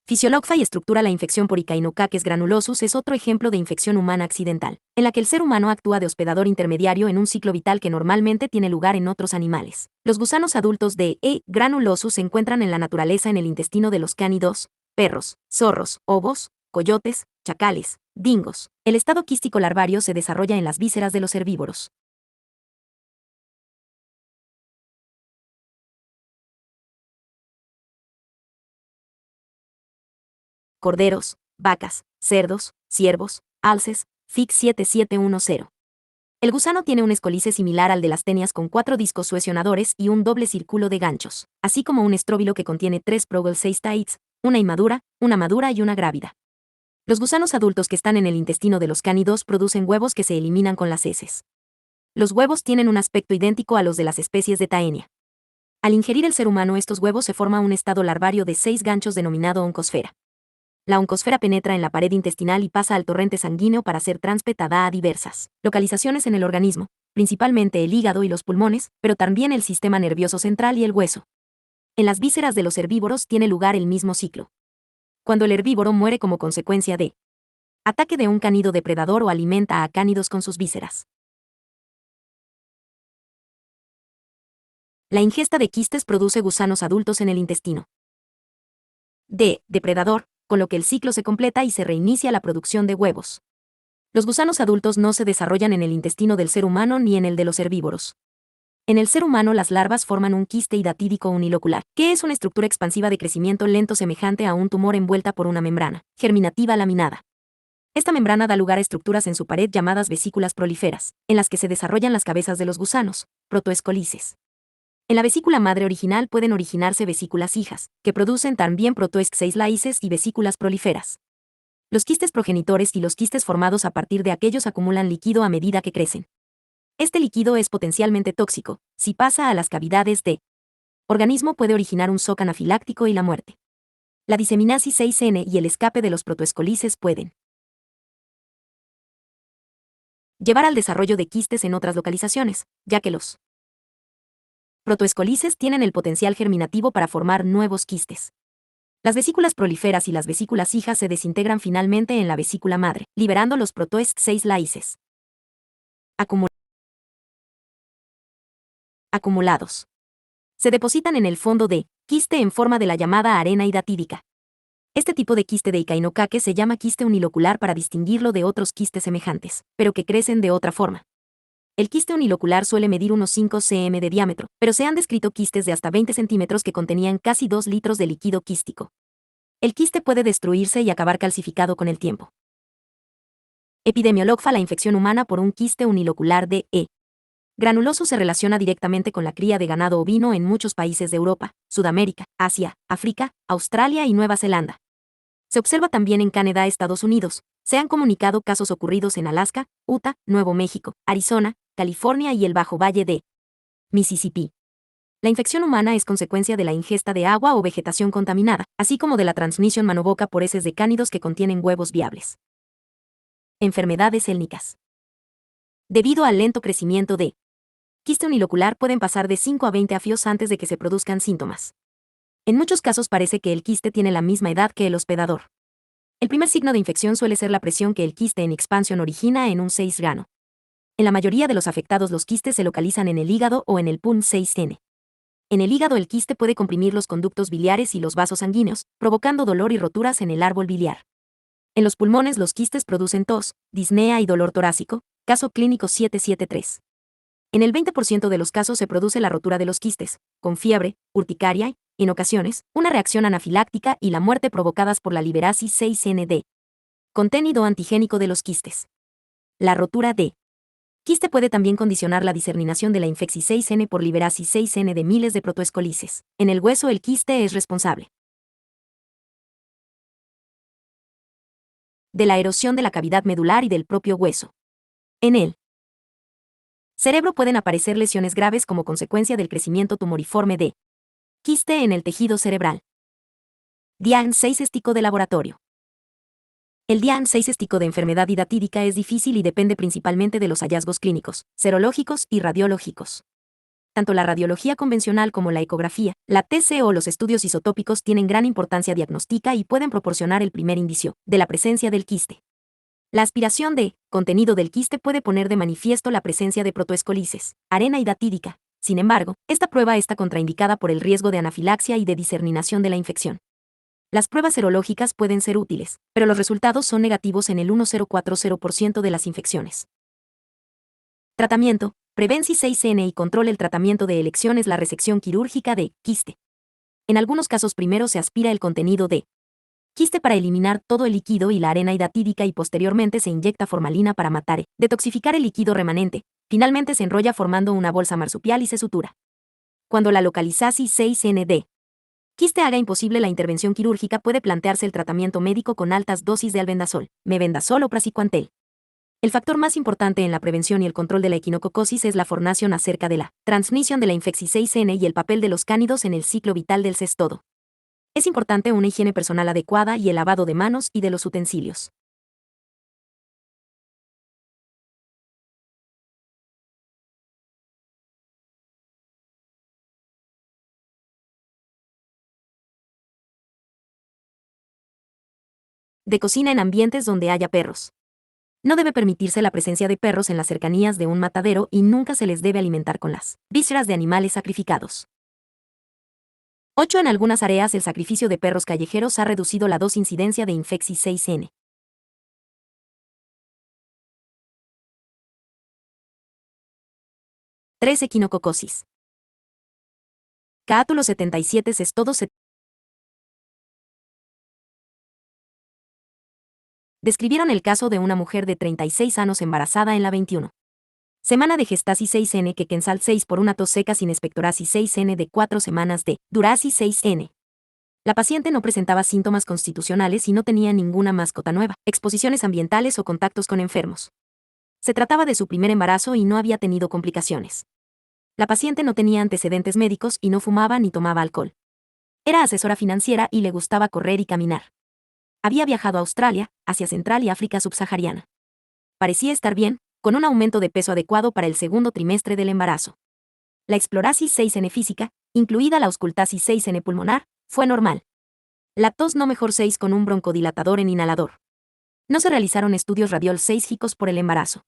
Fisiologfa y estructura. La infección por Echinococcus granulosus es otro ejemplo de infección humana accidental, en la que el ser humano actúa de hospedador intermediario en un ciclo vital que normalmente tiene lugar en otros animales. Los gusanos adultos de E. granulosus se encuentran en la naturaleza en el intestino de los cánidos, perros, zorros, obos, coyotes, chacales, dingos. El estado quístico larvario se desarrolla en las vísceras de los herbívoros. Corderos, vacas, cerdos, ciervos, alces, FIC 7710. El gusano tiene un escolice similar al de las tenias con 4 discos succionadores y un doble círculo de ganchos, así como un estróbilo que contiene 3 Progel 6 tides, una inmadura, una madura y una grávida. Los gusanos adultos que están en el intestino de los cánidos producen huevos que se eliminan con las heces. Los huevos tienen un aspecto idéntico a los de las especies de Taenia. Al ingerir el ser humano estos huevos se forma un estado larvario de 6 ganchos denominado oncosfera. La oncosfera penetra en la pared intestinal y pasa al torrente sanguíneo para ser transpetada a diversas localizaciones en el organismo, principalmente el hígado y los pulmones, pero también el sistema nervioso central y el hueso. En las vísceras de los herbívoros tiene lugar el mismo ciclo. Cuando el herbívoro muere como consecuencia de ataque de un cánido depredador o alimenta a cánidos con sus vísceras. La ingesta de quistes produce gusanos adultos en el intestino. Depredador, con lo que el ciclo se completa y se reinicia la producción de huevos. Los gusanos adultos no se desarrollan en el intestino del ser humano ni en el de los herbívoros. En el ser humano las larvas forman un quiste hidatídico unilocular, que es una estructura expansiva de crecimiento lento semejante a un tumor envuelta por una membrana germinativa laminada. Esta membrana da lugar a estructuras en su pared llamadas vesículas prolíferas, en las que se desarrollan las cabezas de los gusanos, protoescolices. En la vesícula madre original pueden originarse vesículas hijas, que producen también protoesceislaices y vesículas prolíferas. Los quistes progenitores y los quistes formados a partir de aquellos acumulan líquido a medida que crecen. Este líquido es potencialmente tóxico. Si pasa a las cavidades de organismo puede originar un shock anafiláctico y la muerte. La diseminasis 6N y el escape de los protoescolices pueden llevar al desarrollo de quistes en otras localizaciones, ya que los protoescolices tienen el potencial germinativo para formar nuevos quistes. Las vesículas prolíferas y las vesículas hijas se desintegran finalmente en la vesícula madre, liberando los protoesceislaices acumulados. Se depositan en el fondo de quiste en forma de la llamada arena hidatídica. Este tipo de quiste de Ikainokaque se llama quiste unilocular para distinguirlo de otros quistes semejantes, pero que crecen de otra forma. El quiste unilocular suele medir unos 5 cm de diámetro, pero se han descrito quistes de hasta 20 centímetros que contenían casi 2 litros de líquido quístico. El quiste puede destruirse y acabar calcificado con el tiempo. Epidemiologfa. La infección humana por un quiste unilocular de E. granuloso se relaciona directamente con la cría de ganado ovino en muchos países de Europa, Sudamérica, Asia, África, Australia y Nueva Zelanda. Se observa también en Canadá, Estados Unidos. Se han comunicado casos ocurridos en Alaska, Utah, Nuevo México, Arizona, California y el Bajo Valle de Mississippi. La infección humana es consecuencia de la ingesta de agua o vegetación contaminada, así como de la transmisión mano-boca por heces de cánidos que contienen huevos viables. Enfermedades élnicas. Debido al lento crecimiento de quiste unilocular pueden pasar de 5 a 20 afios antes de que se produzcan síntomas. En muchos casos parece que el quiste tiene la misma edad que el hospedador. El primer signo de infección suele ser la presión que el quiste en expansión origina en un 6 grano. En la mayoría de los afectados los quistes se localizan en el hígado o en el PUN 6N. En el hígado el quiste puede comprimir los conductos biliares y los vasos sanguíneos, provocando dolor y roturas en el árbol biliar. En los pulmones los quistes producen tos, disnea y dolor torácico, caso clínico 773. En el 20% de los casos se produce la rotura de los quistes, con fiebre, urticaria y, en ocasiones, una reacción anafiláctica y la muerte provocadas por la liberasis 6ND. Contenido antigénico de los quistes. La rotura de quiste puede también condicionar la diseminación de la infección 6N por liberasis 6N de miles de protoescolices. En el hueso el quiste es responsable de la erosión de la cavidad medular y del propio hueso. En el cerebro pueden aparecer lesiones graves como consecuencia del crecimiento tumoriforme de quiste en el tejido cerebral. DIAN 6 estico de laboratorio. El DIAN 6 estico de enfermedad hidatídica es difícil y depende principalmente de los hallazgos clínicos, serológicos y radiológicos. Tanto la radiología convencional como la ecografía, la TC o los estudios isotópicos tienen gran importancia diagnóstica y pueden proporcionar el primer indicio de la presencia del quiste. La aspiración de contenido del quiste puede poner de manifiesto la presencia de protoescolices, arena hidatídica. Sin embargo, esta prueba está contraindicada por el riesgo de anafilaxia y de diseminación de la infección. Las pruebas serológicas pueden ser útiles, pero los resultados son negativos en el 1040% de las infecciones. Tratamiento. Prevenci 6N y control. El tratamiento de elección es la resección quirúrgica de quiste. En algunos casos primero se aspira el contenido de quiste para eliminar todo el líquido y la arena hidatídica y posteriormente se inyecta formalina para matar, detoxificar el líquido remanente, Finalmente se enrolla formando una bolsa marsupial y se sutura. Cuando la localizasi 6ND quiste haga imposible la intervención quirúrgica, puede plantearse el tratamiento médico con altas dosis de albendazol, mebendazol o praziquantel. El factor más importante en la prevención y el control de la equinococosis es la formación acerca de la transmisión de la infección 6N y el papel de los cánidos en el ciclo vital del cestodo. Es importante una higiene personal adecuada y el lavado de manos y de los utensilios. De cocina en ambientes donde haya perros. No debe permitirse la presencia de perros en las cercanías de un matadero y nunca se les debe alimentar con las vísceras de animales sacrificados. 8. En algunas áreas el sacrificio de perros callejeros ha reducido la incidencia de infección 6N. 3. Equinococosis. Cátulo 77 cestodo describieron el caso de una mujer de 36 años embarazada en la 21 semana de gestasis 6N que Kensal 6 por una tos seca sin expectorasis 6N de 4 semanas de durasis 6N. La paciente no presentaba síntomas constitucionales y no tenía ninguna mascota nueva, exposiciones ambientales o contactos con enfermos. Se trataba de su primer embarazo y no había tenido complicaciones. La paciente no tenía antecedentes médicos y no fumaba ni tomaba alcohol. Era asesora financiera y le gustaba correr y caminar. Había viajado a Australia, Asia Central y África subsahariana. Parecía estar bien, con un aumento de peso adecuado para el segundo trimestre del embarazo. La explorasis 6N física, incluida la auscultasis 6N pulmonar, fue normal. La tos no mejor 6 con un broncodilatador en inhalador. No se realizaron estudios radiol 6 por el embarazo.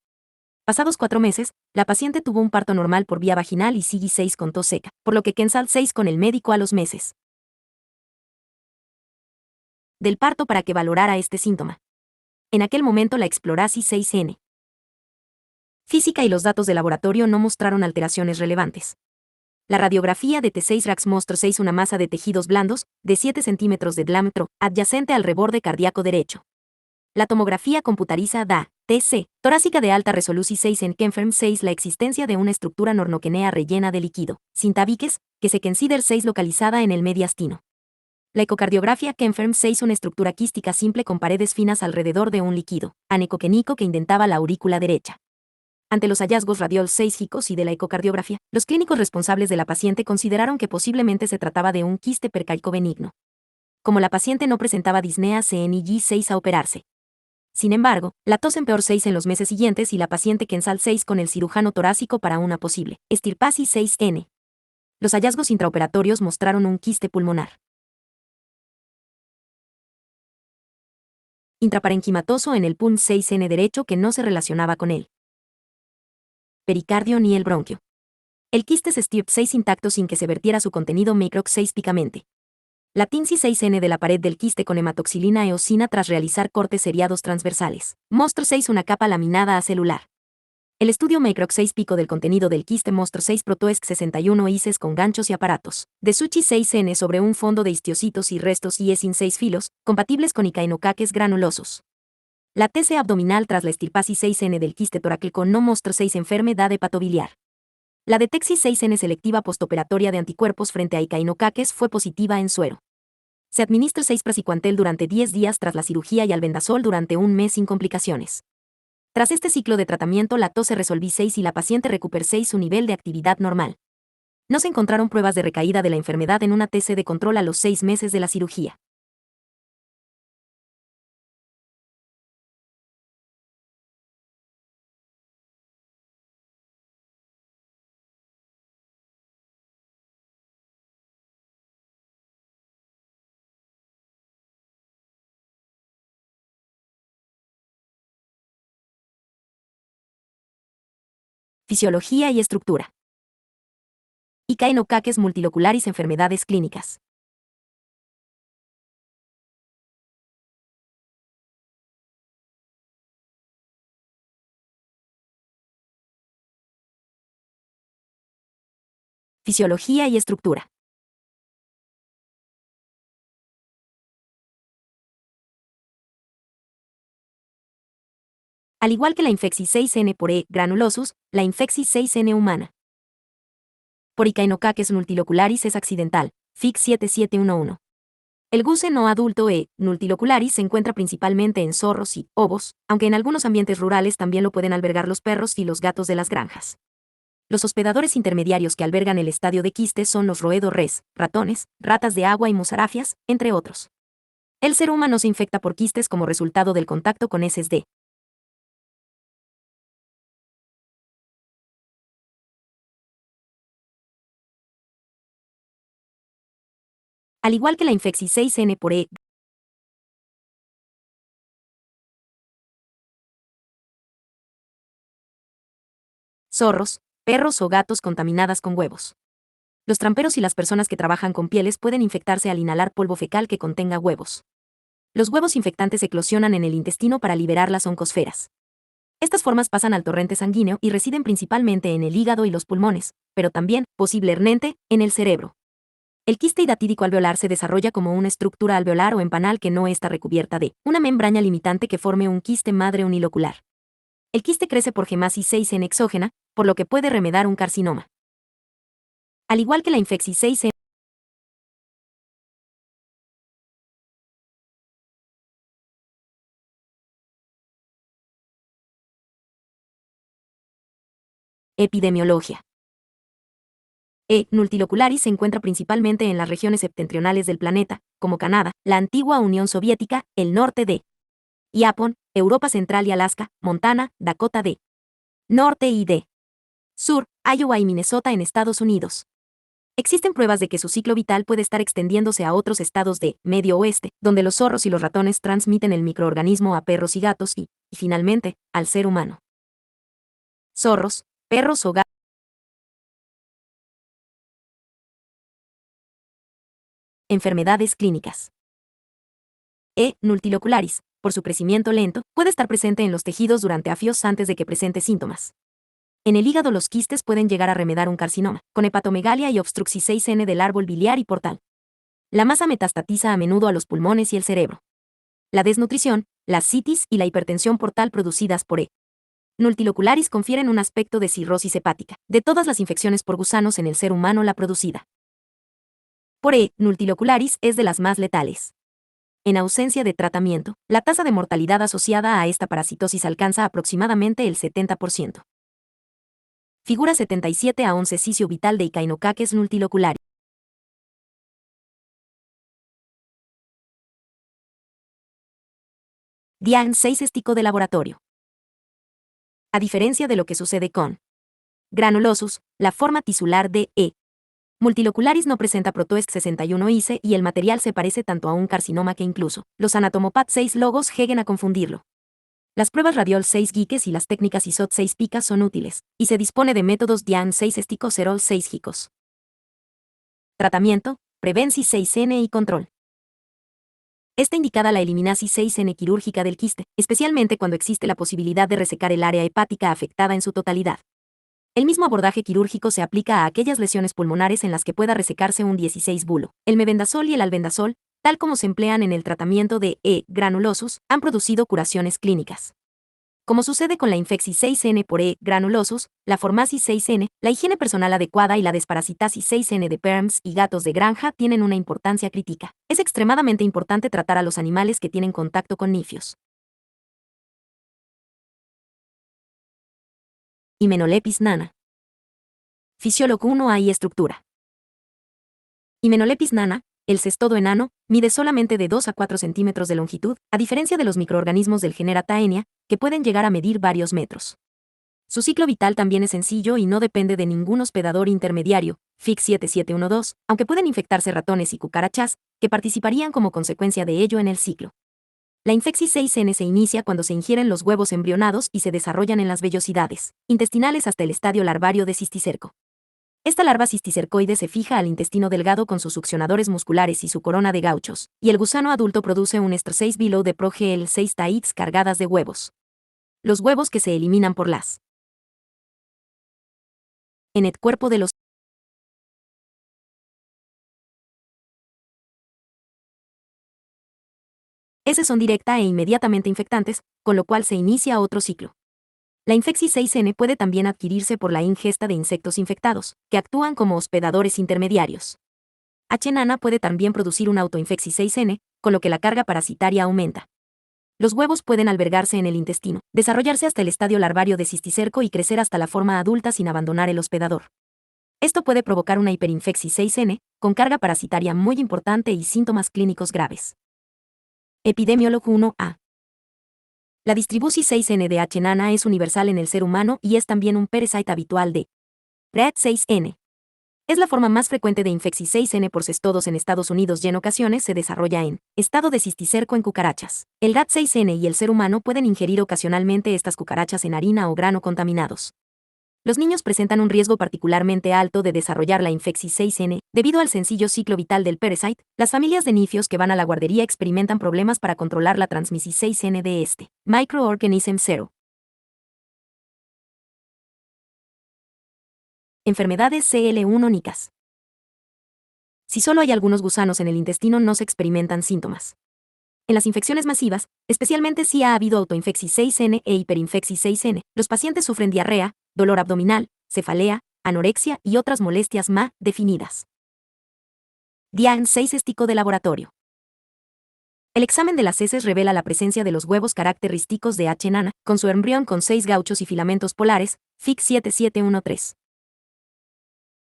Pasados 4 meses, la paciente tuvo un parto normal por vía vaginal y SIGI 6 con tos seca, por lo que Kensal 6 con el médico a los meses del parto para que valorara este síntoma. En aquel momento la explorasis 6N física y los datos de laboratorio no mostraron alteraciones relevantes. La radiografía de T6-RAX mostró 6 una masa de tejidos blandos, de 7 centímetros de diámetro, adyacente al reborde cardíaco derecho. La tomografía computariza da, TC, torácica de alta resolución 6 en Confirm 6 la existencia de una estructura nornoquenea rellena de líquido, sin tabiques, que se consider 6 localizada en el mediastino. La ecocardiografía Confirm 6 una estructura quística simple con paredes finas alrededor de un líquido, anecoquénico que indentaba la aurícula derecha. Ante los hallazgos radiol 6 y de la ecocardiografía, los clínicos responsables de la paciente consideraron que posiblemente se trataba de un quiste percaico benigno. Como la paciente no presentaba disnea CNIG 6 a operarse. Sin embargo, la tos empeoró 6 en los meses siguientes y la paciente Kensal 6 con el cirujano torácico para una posible estirpasis 6N. Los hallazgos intraoperatorios mostraron un quiste pulmonar intraparenquimatoso en el PUN 6N derecho que no se relacionaba con el pericardio ni el bronquio. El quiste se estirp 6 intacto sin que se vertiera su contenido microc 6 picamente. La TINSI 6N de la pared del quiste con hematoxilina eosina tras realizar cortes seriados transversales. Mostro 6 una capa laminada acelular. El estudio Microc 6 pico del contenido del quiste Mostro 6 Protoesc 61 ICES con ganchos y aparatos. De Suchi 6N sobre un fondo de histiocitos y restos IESIN 6 filos, compatibles con icainocaques granulosos. La TC abdominal tras la estirpasis 6N del quiste torácico no mostró 6 enfermedad hepatobiliar. La detexis 6N selectiva postoperatoria de anticuerpos frente a icainocaques fue positiva en suero. Se administra 6 praziquantel durante 10 días tras la cirugía y albendazol durante un mes sin complicaciones. Tras este ciclo de tratamiento la tos se resolvió 6 y la paciente recuperó 6 su nivel de actividad normal. No se encontraron pruebas de recaída de la enfermedad en una TC de control a los 6 meses de la cirugía. Fisiología y estructura. Icainocaques multilocularis enfermedades clínicas. Fisiología y estructura. Al igual que la infeccis 6N por E. granulosus, la infeccis 6N humana por Echinococcus multilocularis es accidental, FIC 7711. El gusano adulto E. multilocularis se encuentra principalmente en zorros y obos, aunque en algunos ambientes rurales también lo pueden albergar los perros y los gatos de las granjas. Los hospedadores intermediarios que albergan el estadio de quistes son los roedores, ratones, ratas de agua y musarafias, entre otros. El ser humano se infecta por quistes como resultado del contacto con heces de. Al igual que la infeccis 6N por E. Zorros, perros o gatos contaminadas con huevos. Los tramperos y las personas que trabajan con pieles pueden infectarse al inhalar polvo fecal que contenga huevos. Los huevos infectantes eclosionan en el intestino para liberar las oncosferas. Estas formas pasan al torrente sanguíneo y residen principalmente en el hígado y los pulmones, pero también, posiblemente, en el cerebro. El quiste hidatídico alveolar se desarrolla como una estructura alveolar o empanal que no está recubierta de una membrana limitante que forme un quiste madre unilocular. El quiste crece por gemasis 6N exógena, por lo que puede remedar un carcinoma. Al igual que la infeccis 6N, epidemiología. E. multilocularis se encuentra principalmente en las regiones septentrionales del planeta, como Canadá, la antigua Unión Soviética, el norte de Japón, Europa Central y Alaska, Montana, Dakota de Norte y de Sur, Iowa y Minnesota en Estados Unidos. Existen pruebas de que su ciclo vital puede estar extendiéndose a otros estados de Medio Oeste, donde los zorros y los ratones transmiten el microorganismo a perros y gatos y finalmente, al ser humano. Zorros, perros o gatos. Enfermedades clínicas. E. multilocularis, por su crecimiento lento, puede estar presente en los tejidos durante afios antes de que presente síntomas. En el hígado los quistes pueden llegar a remedar un carcinoma, con hepatomegalia y obstruccis 6N del árbol biliar y portal. La masa metastatiza a menudo a los pulmones y el cerebro. La desnutrición, la citis y la hipertensión portal producidas por E. multilocularis confieren un aspecto de cirrosis hepática, de todas las infecciones por gusanos en el ser humano la producida por E. multilocularis es de las más letales. En ausencia de tratamiento, la tasa de mortalidad asociada a esta parasitosis alcanza aproximadamente el 70%. Figura 77 a 11 Cisio vital de Echinococcus multilocularis. Dian 6 estico de laboratorio. A diferencia de lo que sucede con granulosus, la forma tisular de E. multilocularis no presenta protoest 61IC y el material se parece tanto a un carcinoma que incluso los Anatomopath 6 logos lleguen a confundirlo. Las pruebas Radiol 6 Guiques y las técnicas ISOT 6 Picas son útiles, y se dispone de métodos Dian 6 estico Cerol 6 Gicos. Tratamiento, Prevencis 6N y control. Está indicada la eliminasis 6N quirúrgica del quiste, especialmente cuando existe la posibilidad de resecar el área hepática afectada en su totalidad. El mismo abordaje quirúrgico se aplica a aquellas lesiones pulmonares en las que pueda resecarse un 16 bulo. El mebendazol y el albendazol, tal como se emplean en el tratamiento de E. granulosus, han producido curaciones clínicas. Como sucede con la infeccis 6N por E. granulosus, la formasis 6N, la higiene personal adecuada y la desparasitasis 6N de perms y gatos de granja tienen una importancia crítica. Es extremadamente importante tratar a los animales que tienen contacto con nifios. Hymenelepis nana. Fisiólogo 1A y estructura. Hymenelepis nana, el cestodo enano, mide solamente de 2 a 4 centímetros de longitud, a diferencia de los microorganismos del genera Taenia, que pueden llegar a medir varios metros. Su ciclo vital también es sencillo y no depende de ningún hospedador intermediario, FIC 7712, aunque pueden infectarse ratones y cucarachas, que participarían como consecuencia de ello en el ciclo. La infeccis 6N se inicia cuando se ingieren los huevos embrionados y se desarrollan en las vellosidades intestinales hasta el estadio larvario de cisticerco. Esta larva cisticercoide se fija al intestino delgado con sus succionadores musculares y su corona de gauchos, y el gusano adulto produce un estro 6 below de progel 6 taids cargadas de huevos. Los huevos que se eliminan por las en el cuerpo de los Esas son directa e inmediatamente infectantes, con lo cual se inicia otro ciclo. La infección 6N puede también adquirirse por la ingesta de insectos infectados, que actúan como hospedadores intermediarios. H. nana puede también producir una autoinfección 6N, con lo que la carga parasitaria aumenta. Los huevos pueden albergarse en el intestino, desarrollarse hasta el estadio larvario de cisticerco y crecer hasta la forma adulta sin abandonar el hospedador. Esto puede provocar una hiperinfección 6N, con carga parasitaria muy importante y síntomas clínicos graves. Epidemiólogo 1A. La distribución 6N de H. nana es universal en el ser humano y es también un parásito habitual de RAT6N. Es la forma más frecuente de infección 6N por cestodos en Estados Unidos y en ocasiones se desarrolla en estado de cisticerco en cucarachas. El RAT6N y el ser humano pueden ingerir ocasionalmente estas cucarachas en harina o grano contaminados. Los niños presentan un riesgo particularmente alto de desarrollar la infección 6N debido al sencillo ciclo vital del parásito. Las familias de nifios que van a la guardería experimentan problemas para controlar la transmisión 6N de este microorganism 0. Enfermedades CL1 NICAS. Si solo hay algunos gusanos en el intestino no se experimentan síntomas. En las infecciones masivas, especialmente si ha habido autoinfección 6N e hiperinfección 6N, los pacientes sufren diarrea, dolor abdominal, cefalea, anorexia y otras molestias más definidas. Diagnóstico de laboratorio. El examen de las heces revela la presencia de los huevos característicos de H. nana, con su embrión con 6 gauchos y filamentos polares, FIC 7713.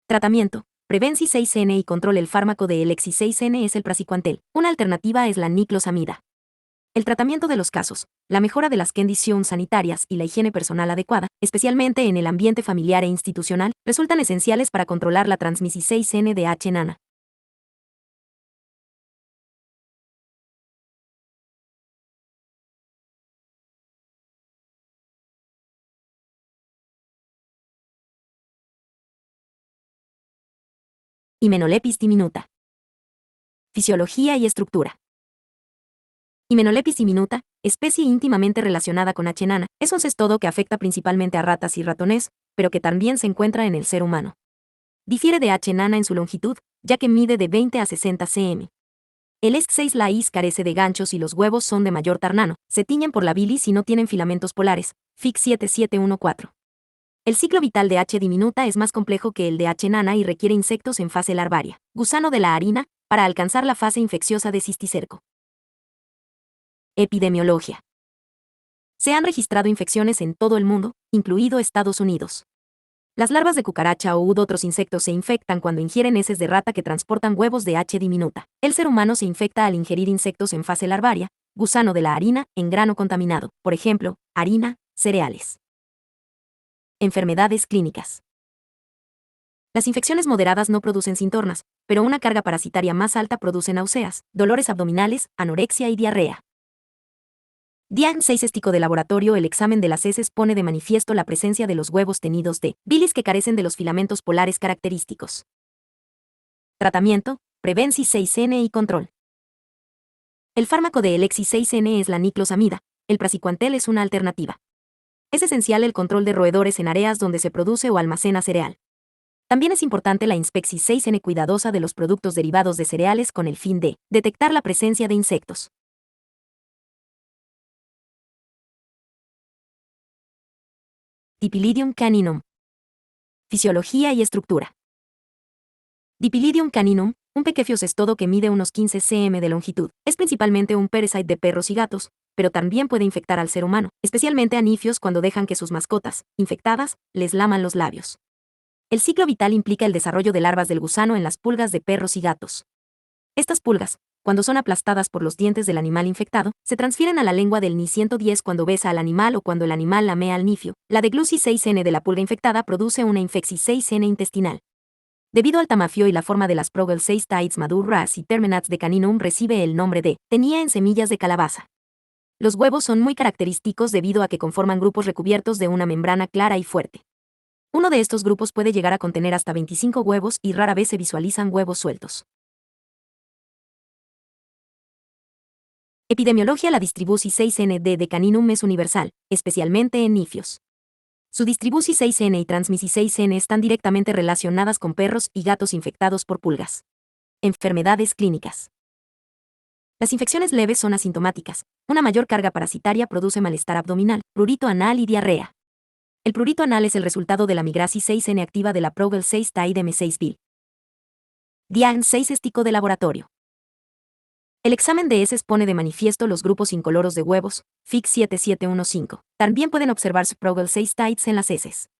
Tratamiento. Prevenci 6N y control. El fármaco de Elexi 6N es el praziquantel. Una alternativa es la niclosamida. El tratamiento de los casos, la mejora de las condiciones sanitarias y la higiene personal adecuada, especialmente en el ambiente familiar e institucional, resultan esenciales para controlar la transmisión 6N de H. nana. Hymenopteris diminuta. Fisiología y estructura. Hymenopteris diminuta, especie íntimamente relacionada con H. nana, es un cestodo que afecta principalmente a ratas y ratones, pero que también se encuentra en el ser humano. Difiere de H. nana en su longitud, ya que mide de 20 a 60 cm. El ESC6 laís carece de ganchos y los huevos son de mayor tamaño, se tiñen por la bilis y no tienen filamentos polares, FIC 7714. El ciclo vital de H. diminuta es más complejo que el de H. nana y requiere insectos en fase larvaria, gusano de la harina, para alcanzar la fase infecciosa de cisticerco. Epidemiología. Se han registrado infecciones en todo el mundo, incluido Estados Unidos. Las larvas de cucaracha o otros insectos se infectan cuando ingieren heces de rata que transportan huevos de H. diminuta. El ser humano se infecta al ingerir insectos en fase larvaria, gusano de la harina, en grano contaminado, por ejemplo, harina, cereales. Enfermedades clínicas. Las infecciones moderadas no producen síntomas, pero una carga parasitaria más alta produce náuseas, dolores abdominales, anorexia y diarrea. Diagnóstico de laboratorio. El examen de las heces pone de manifiesto la presencia de los huevos tenidos de bilis que carecen de los filamentos polares característicos. Tratamiento, Prevenci 6N y control. El fármaco de Elexi 6N es la niclosamida, el praziquantel es una alternativa. Es esencial el control de roedores en áreas donde se produce o almacena cereal. También es importante la inspección 6N cuidadosa de los productos derivados de cereales con el fin de detectar la presencia de insectos. Dipylidium caninum. Fisiología y estructura. Dipylidium caninum, un pequeño cestodo que mide unos 15 cm de longitud, es principalmente un parásito de perros y gatos, pero también puede infectar al ser humano, especialmente a nifios cuando dejan que sus mascotas, infectadas, les laman los labios. El ciclo vital implica el desarrollo de larvas del gusano en las pulgas de perros y gatos. Estas pulgas, cuando son aplastadas por los dientes del animal infectado, se transfieren a la lengua del Ni 110 cuando besa al animal o cuando el animal lamea al nifio. La degluci 6N de la pulga infectada produce una infección 6N intestinal. Debido al tamaño y la forma de las Progel 6 tides maduras y terminats de caninum recibe el nombre de tenía en semillas de calabaza. Los huevos son muy característicos debido a que conforman grupos recubiertos de una membrana clara y fuerte. Uno de estos grupos puede llegar a contener hasta 25 huevos y rara vez se visualizan huevos sueltos. Epidemiología. La distribución 6N de caninum es universal, especialmente en nifios. Su distribución 6N y transmisión 6N están directamente relacionadas con perros y gatos infectados por pulgas. Enfermedades clínicas. Las infecciones leves son asintomáticas. Una mayor carga parasitaria produce malestar abdominal, prurito anal y diarrea. El prurito anal es el resultado de la migrasis 6N activa de la Progel 6 Tide M6 Bill. Diagn 6 estico de laboratorio. El examen de heces pone de manifiesto los grupos incoloros de huevos, FIC 7715. También pueden observarse Progel 6 Tides en las heces.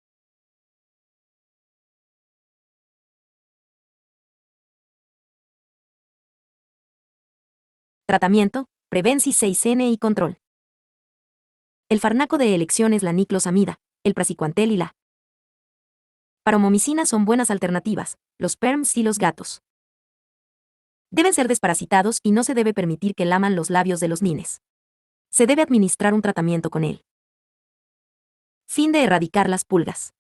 Tratamiento, Prevenci 6N y control. El fármaco de elección es la niclosamida, el praziquantel y la paromomicina son buenas alternativas, los PERMs y los gatos. Deben ser desparasitados y no se debe permitir que laman los labios de los nines. Se debe administrar un tratamiento con él. Fin de erradicar las pulgas.